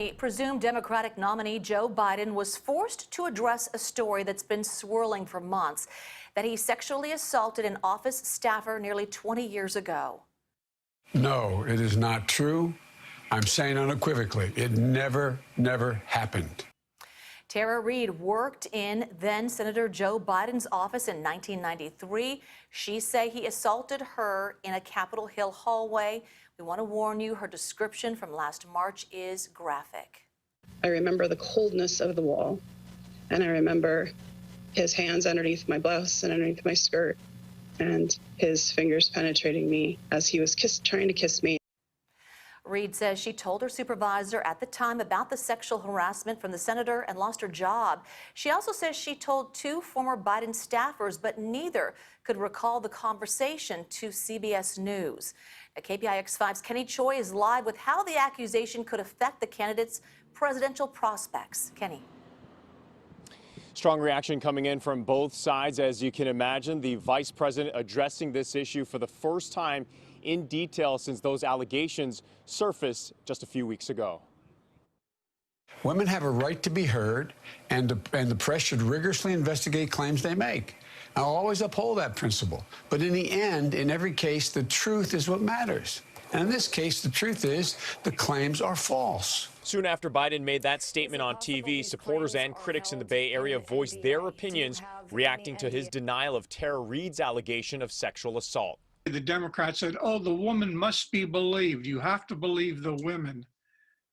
The presumed Democratic nominee Joe Biden was forced to address a story that's been swirling for months, that he sexually assaulted an office staffer nearly 20 years ago. No, it is not true. I'm saying unequivocally, it never happened. Tara Reade worked in then-Senator Joe Biden's office in 1993. She say he assaulted her in a Capitol Hill hallway. We want to warn you, her description from last March is graphic. I remember the coldness of the wall, and I remember his hands underneath my blouse and underneath my skirt, and his fingers penetrating me as he was trying to kiss me. Reade says she told her supervisor at the time about the sexual harassment from the senator and lost her job. She also says she told two former Biden staffers, but neither could recall the conversation to CBS News. Now, KPIX5's Kenny Choi is live with how the accusation could affect the candidate's presidential prospects. Kenny. Strong reaction coming in from both sides, as you can imagine. The vice president addressing this issue for the first time in detail since those allegations surfaced just a few weeks ago. Women have a right to be heard, and the press should rigorously investigate claims they make. I'll always uphold that principle. But in the end, in every case, the truth is what matters. And in this case, the truth is the claims are false. Soon after Biden made that statement on TV, supporters and critics in the Bay Area voiced their opinions, reacting to his denial of Tara Reade's allegation of sexual assault. The Democrats said, oh, the woman must be believed. You have to believe the women.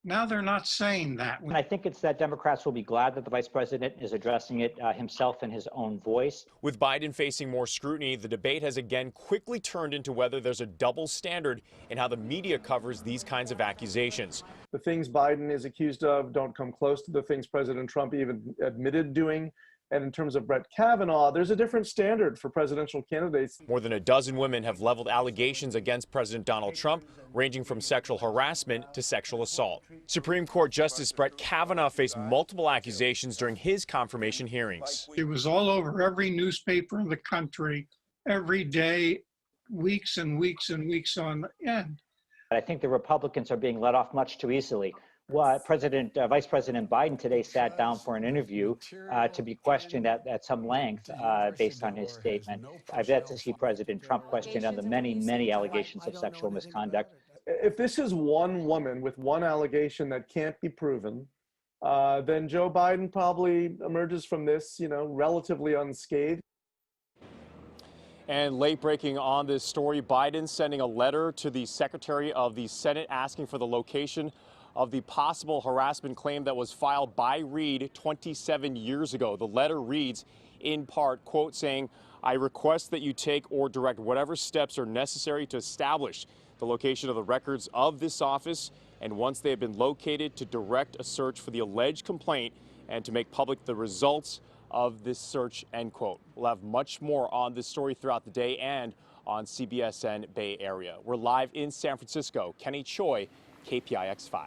Now they're not saying that. I think it's that Democrats will be glad that the vice president is addressing it himself in his own voice. With Biden facing more scrutiny, the debate has again quickly turned into whether there's a double standard in how the media covers these kinds of accusations. The things Biden is accused of don't come close to the things President Trump even admitted doing. And in terms of Brett Kavanaugh, there's a different standard for presidential candidates. More than a dozen women have leveled allegations against President Donald Trump, ranging from sexual harassment to sexual assault. Supreme Court Justice Brett Kavanaugh faced multiple accusations during his confirmation hearings. It was all over every newspaper in the country, every day, weeks and weeks and weeks on end. I think the Republicans are being let off much too easily. Vice President Biden today sat down for an interview to be questioned at some length based on his statement. I've yet to see President Trump questioned on the many allegations of sexual misconduct. If this is one woman with one allegation that can't be proven, then Joe Biden probably emerges from this, relatively unscathed. And late breaking on this story, Biden sending a letter to the Secretary of the Senate asking for the location of the possible harassment claim that was filed by Reade 27 years ago. The letter reads, in part, quote, saying, I request that you take or direct whatever steps are necessary to establish the location of the records of this office, and once they have been located, to direct a search for the alleged complaint and to make public the results of this search, end quote. We'll have much more on this story throughout the day and on CBSN Bay Area. We're live in San Francisco. Kenny Choi, KPIX5.